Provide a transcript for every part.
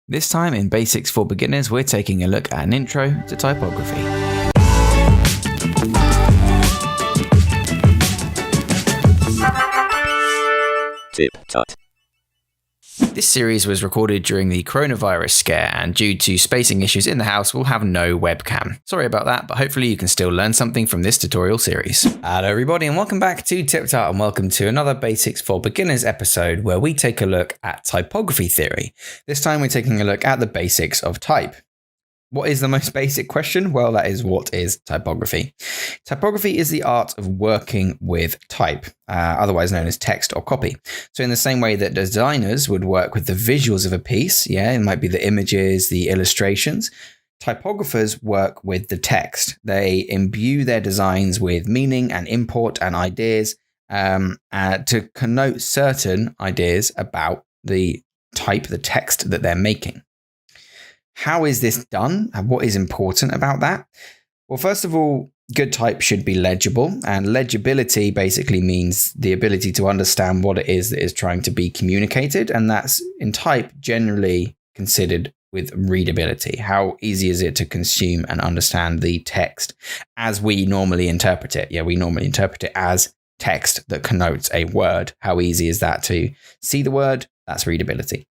This time in Basics for Beginners, we're taking a look at an intro to typography. Tip Tut. This series was recorded during the coronavirus scare, and due to spacing issues in the house, we'll have no webcam. Sorry about that, but hopefully you can still learn something from this tutorial series. Hello everybody and welcome back to Tip Tut, and welcome to another Basics for Beginners episode where we take a look at typography theory. This time we're taking a look at the basics of type. What is the most basic question? Well, that is, what is typography? Typography is the art of working with type, otherwise known as text or copy. So in the same way that designers would work with the visuals of a piece, it might be the images, the illustrations, typographers work with the text. They imbue their designs with meaning and import and ideas to connote certain ideas about the type, the text that they're making. How is this done? And what is important about that? Well, first of all, good type should be legible, and legibility basically means the ability to understand what it is that is trying to be communicated, and that's in type generally considered with readability. How easy is it to consume and understand the text as we normally interpret it? We normally interpret it as text that connotes a word. How easy is that to see the word? That's readability.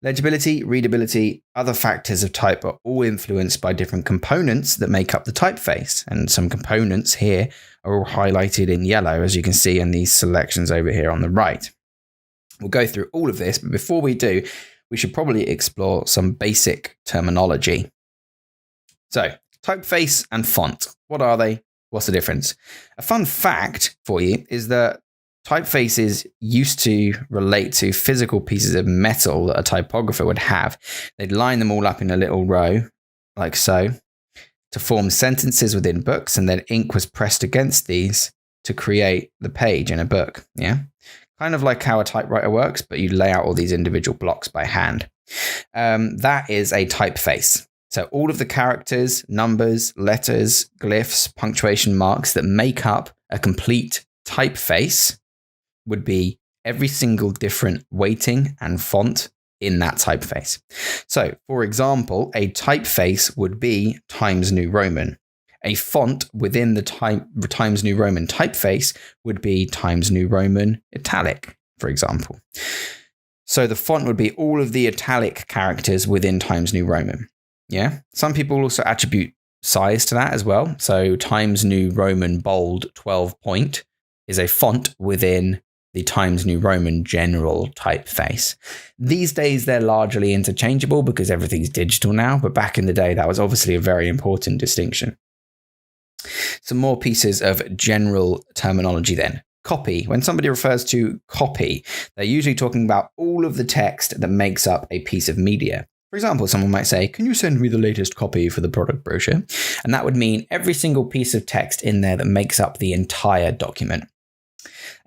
Legibility, readability, other factors of type are all influenced by different components that make up the typeface. And some components here are all highlighted in yellow, as you can see in these selections over here on the right. We'll go through all of this, but before we do, we should probably explore some basic terminology. So, typeface and font. What are they? What's the difference? A fun fact for you is that typefaces used to relate to physical pieces of metal that a typographer would have. They'd line them all up in a little row, like so, to form sentences within books, and then ink was pressed against these to create the page in a book. Kind of like how a typewriter works, but you lay out all these individual blocks by hand. That is a typeface. So all of the characters, numbers, letters, glyphs, punctuation marks that make up a complete typeface would be every single different weighting and font in that typeface. So, for example, a typeface would be Times New Roman. A font within the Times New Roman typeface would be Times New Roman Italic, for example. So the font would be all of the italic characters within Times New Roman. Some people also attribute size to that as well. So Times New Roman Bold 12 point is a font within the Times New Roman general typeface. These days, they're largely interchangeable because everything's digital now, but back in the day, that was obviously a very important distinction. Some more pieces of general terminology then. Copy. When somebody refers to copy, they're usually talking about all of the text that makes up a piece of media. For example, someone might say, "Can you send me the latest copy for the product brochure?" And that would mean every single piece of text in there that makes up the entire document.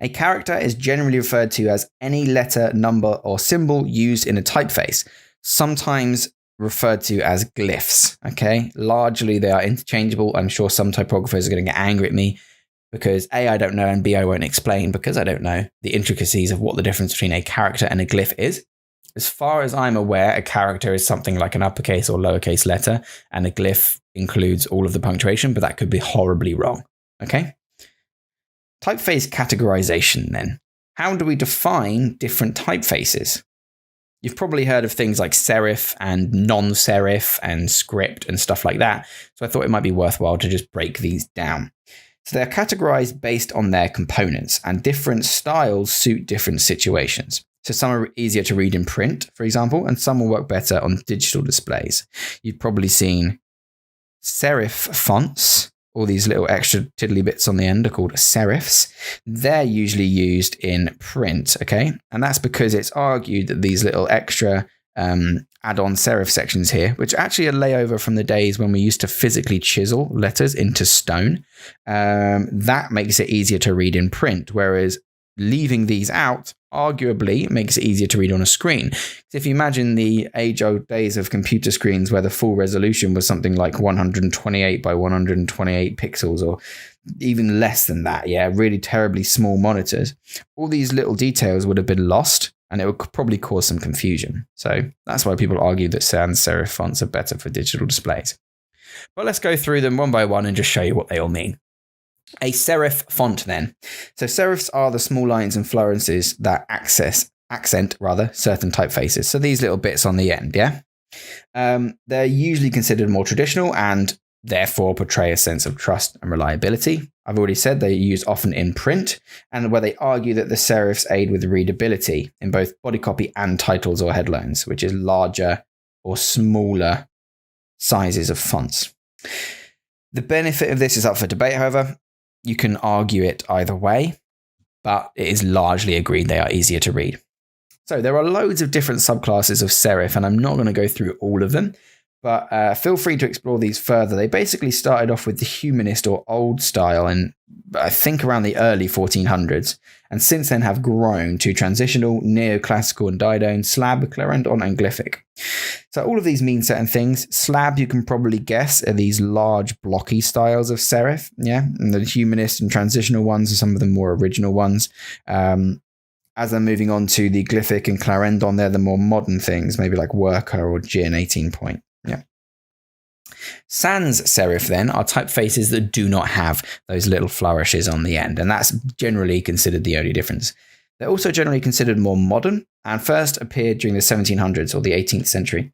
A character is generally referred to as any letter, number, or symbol used in a typeface, sometimes referred to as glyphs. Largely they are interchangeable. I'm sure some typographers are going to get angry at me because A, I don't know, and B, I won't explain because I don't know the intricacies of what the difference between a character and a glyph is. As far as I'm aware, a character is something like an uppercase or lowercase letter, and a glyph includes all of the punctuation, but that could be horribly wrong. Typeface categorization then. How do we define different typefaces? You've probably heard of things like serif and non-serif and script and stuff like that. So I thought it might be worthwhile to just break these down. So they're categorized based on their components, and different styles suit different situations. So some are easier to read in print, for example, and some will work better on digital displays. You've probably seen serif fonts. All these little extra tiddly bits on the end are called serifs. They're usually used in print, And that's because it's argued that these little extra add-on serif sections here, which actually are layover from the days when we used to physically chisel letters into stone, that makes it easier to read in print, whereas leaving these out arguably makes it easier to read on a screen. If you imagine the age-old days of computer screens where the full resolution was something like 128 by 128 pixels or even less than that, really terribly small monitors, all these little details would have been lost and it will probably cause some confusion. So that's why people argue that sans serif fonts are better for digital displays. But let's go through them one by one and just show you what they all mean. A serif font then. So serifs are the small lines and flourishes that accent certain typefaces. So these little bits on the end, yeah? They're usually considered more traditional and therefore portray a sense of trust and reliability. I've already said they're used often in print, and where they argue that the serifs aid with readability in both body copy and titles or headlines, which is larger or smaller sizes of fonts. The benefit of this is up for debate, however. You can argue it either way, but it is largely agreed they are easier to read. So there are loads of different subclasses of serif, and I'm not going to go through all of them, but feel free to explore these further. They basically started off with the humanist or old style in, I think, around the early 1400s, and since then have grown to transitional, neoclassical and didone, slab, clarendon and glyphic. So all of these mean certain things. Slab, you can probably guess, are these large blocky styles of serif, yeah? And the humanist and transitional ones are some of the more original ones. As they're moving on to the glyphic and clarendon, they're the more modern things, maybe like worker or Gin 18 point. Yeah. Sans serif then are typefaces that do not have those little flourishes on the end, and that's generally considered the only difference. They're also generally considered more modern and first appeared during the 1700s or the 18th century.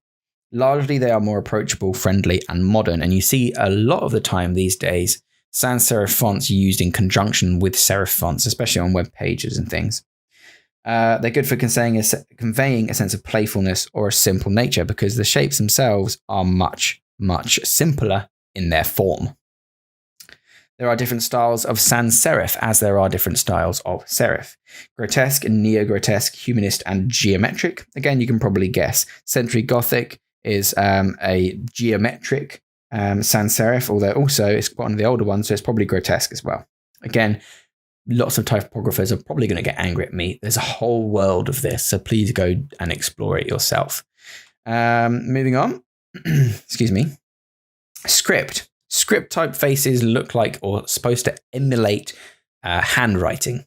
Largely, they are more approachable, friendly, and modern, and you see a lot of the time these days sans serif fonts used in conjunction with serif fonts, especially on web pages and things. They're good for conveying a sense of playfulness or a simple nature because the shapes themselves are much, much simpler in their form. There are different styles of sans serif as there are different styles of serif. Grotesque and neo-grotesque, humanist and geometric. Again, you can probably guess. Century Gothic is a geometric sans serif, although also it's one of the older ones, so it's probably grotesque as well. Again, lots of typographers are probably going to get angry at me. There's a whole world of this, so please go and explore it yourself. Moving on. Excuse me. Script. Script typefaces look like or supposed to emulate handwriting.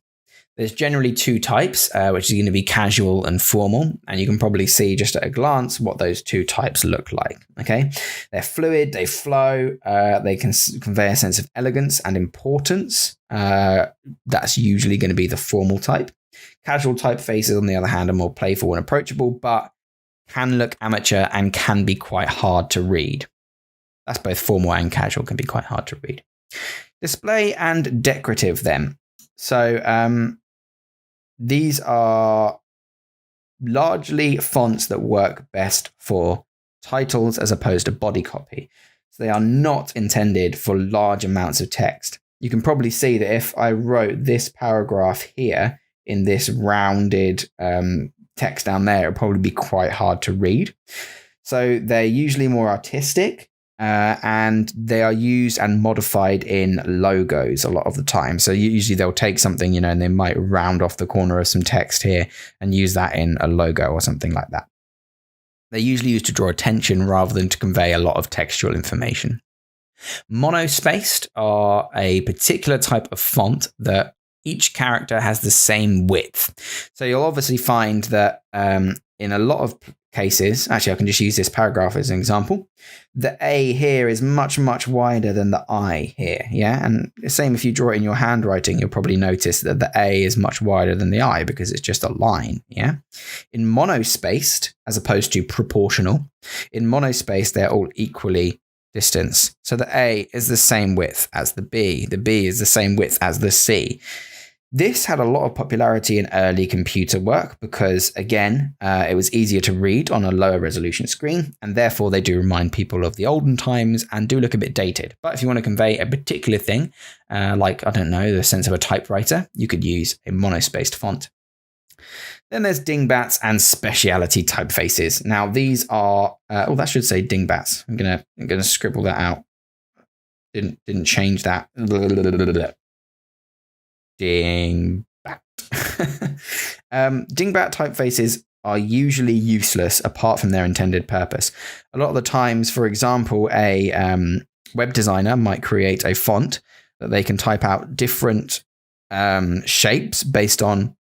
There's generally two types, which is going to be casual and formal, and you can probably see just at a glance what those two types look like. Okay, they're fluid, they flow, they can convey a sense of elegance and importance. That's usually going to be the formal type. Casual typefaces, on the other hand, are more playful and approachable, but can look amateur and can be quite hard to read. That's both formal and casual, can be quite hard to read. Display and decorative then. So these are largely fonts that work best for titles as opposed to body copy. So they are not intended for large amounts of text. You can probably see that if I wrote this paragraph here in this rounded text down there, it'll probably be quite hard to read. So they're usually more artistic. And they are used and modified in logos a lot of the time. So usually they'll take something, and they might round off the corner of some text here and use that in a logo or something like that. They're usually used to draw attention rather than to convey a lot of textual information. Monospaced are a particular type of font that each character has the same width. So you'll obviously find that in a lot of cases, actually I can just use this paragraph as an example, the A here is much, much wider than the I here, yeah? And the same if you draw it in your handwriting, you'll probably notice that the A is much wider than the I because it's just a line, yeah? In monospaced, as opposed to proportional, in monospaced they're all equally distanced. So the A is the same width as the B is the same width as the C. This had a lot of popularity in early computer work because, again, it was easier to read on a lower resolution screen, and therefore they do remind people of the olden times and do look a bit dated. But if you want to convey a particular thing, like, I don't know, the sense of a typewriter, you could use a monospaced font. Then there's dingbats and speciality typefaces. Now, these are, that should say dingbats. I'm gonna scribble that out. Didn't change that. Dingbat. Dingbat typefaces are usually useless apart from their intended purpose. A lot of the times, for example, a web designer might create a font that they can type out different shapes based on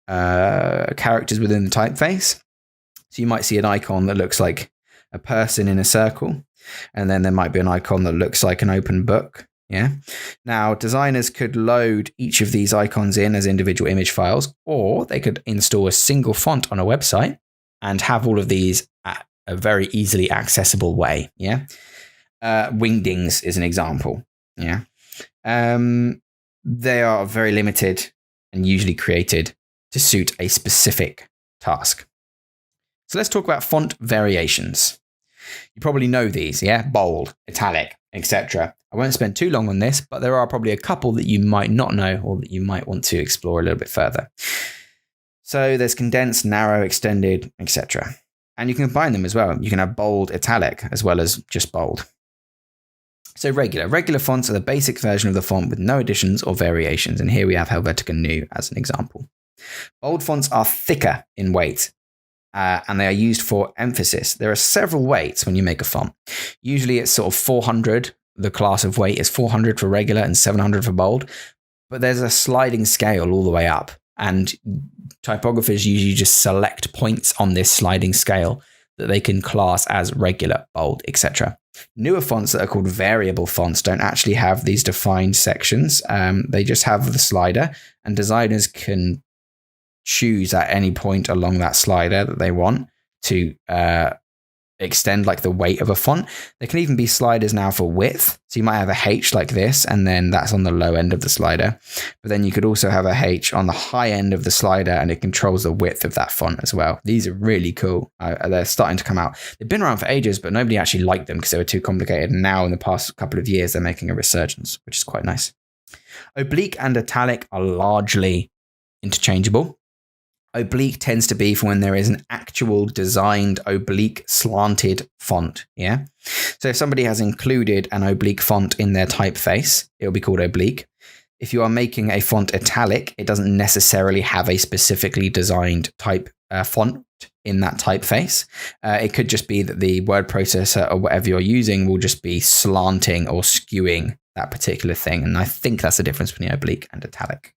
characters within the typeface. So you might see an icon that looks like a person in a circle, and then there might be an icon that looks like an open book. Yeah. Now, designers could load each of these icons in as individual image files, or they could install a single font on a website and have all of these at a very easily accessible way. Yeah. Wingdings is an example. Yeah. They are very limited and usually created to suit a specific task. So let's talk about font variations. You probably know these, yeah? Bold, italic, etc. I won't spend too long on this, but there are probably a couple that you might not know or that you might want to explore a little bit further. So there's condensed, narrow, extended, etc. And you can combine them as well. You can have bold, italic, as well as just bold. So regular fonts are the basic version of the font with no additions or variations. And here we have Helvetica Neue as an example. Bold fonts are thicker in weight. And they are used for emphasis. There are several weights when you make a font. Usually it's sort of 400. The class of weight is 400 for regular and 700 for bold. But there's a sliding scale all the way up. And typographers usually just select points on this sliding scale that they can class as regular, bold, etc. Newer fonts that are called variable fonts don't actually have these defined sections. They just have the slider, and designers can choose at any point along that slider that they want to extend like the weight of a font. There can even be sliders now for width. So you might have a H like this, and then that's on the low end of the slider. But then you could also have a H on the high end of the slider, and it controls the width of that font as well. These are really cool. They're starting to come out. They've been around for ages, but nobody actually liked them because they were too complicated. And now in the past couple of years, they're making a resurgence, which is quite nice. Oblique and italic are largely interchangeable. Oblique tends to be for when there is an actual designed oblique slanted font. Yeah. So if somebody has included an oblique font in their typeface, it'll be called oblique. If you are making a font italic, it doesn't necessarily have a specifically designed type font in that typeface. It could just be that the word processor or whatever you're using will just be slanting or skewing that particular thing. And I think that's the difference between oblique and italic.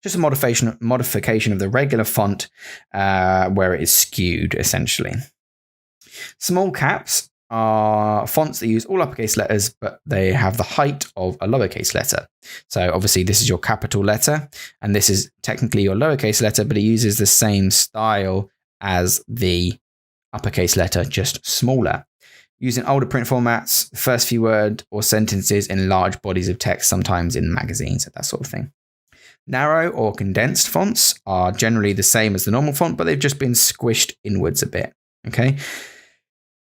Just a modification of the regular font where it is skewed, essentially. Small caps are fonts that use all uppercase letters, but they have the height of a lowercase letter. So obviously this is your capital letter, and this is technically your lowercase letter, but it uses the same style as the uppercase letter, just smaller. Using older print formats, the first few words or sentences in large bodies of text, sometimes in magazines, that sort of thing. Narrow or condensed fonts are generally the same as the normal font, but they've just been squished inwards a bit. Okay.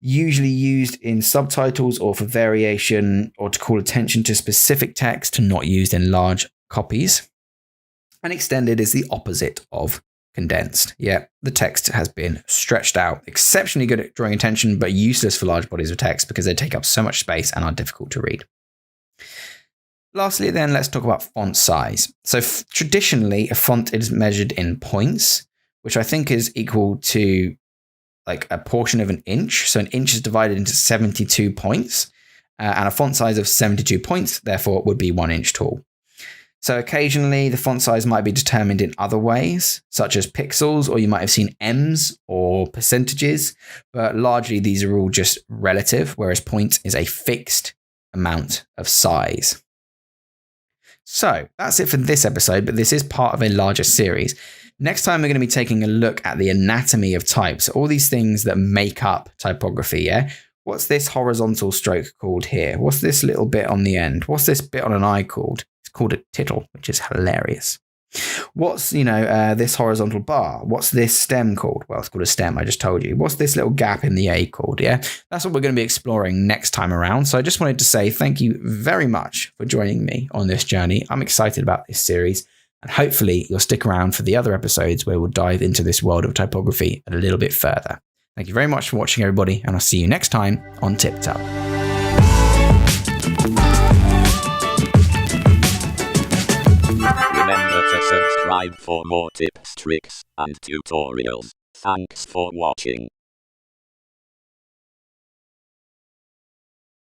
Usually used in subtitles or for variation or to call attention to specific text, not used in large copies. And extended is the opposite of condensed. Yeah, the text has been stretched out, exceptionally good at drawing attention, but useless for large bodies of text because they take up so much space and are difficult to read. Lastly, then, let's talk about font size. So traditionally, a font is measured in points, which I think is equal to like a portion of an inch. So an inch is divided into 72 points, and a font size of 72 points, therefore, would be 1 inch tall. So occasionally, the font size might be determined in other ways, such as pixels, or you might have seen ems or percentages, but largely these are all just relative, whereas point is a fixed amount of size. So that's it for this episode, but this is part of a larger series. Next time, we're going to be taking a look at the anatomy of types, all these things that make up typography, yeah? What's this horizontal stroke called here? What's this little bit on the end? What's this bit on an eye called? It's called a tittle, which is hilarious. What's, this horizontal bar? What's this stem called? Well, it's called a stem, I just told you. What's this little gap in the A called, yeah? That's what we're going to be exploring next time around. So I just wanted to say thank you very much for joining me on this journey. I'm excited about this series, and hopefully you'll stick around for the other episodes where we'll dive into this world of typography a little bit further. Thank you very much for watching, everybody, and I'll see you next time on TipTap. Remember to subscribe for more tips, tricks, and tutorials. Thanks for watching.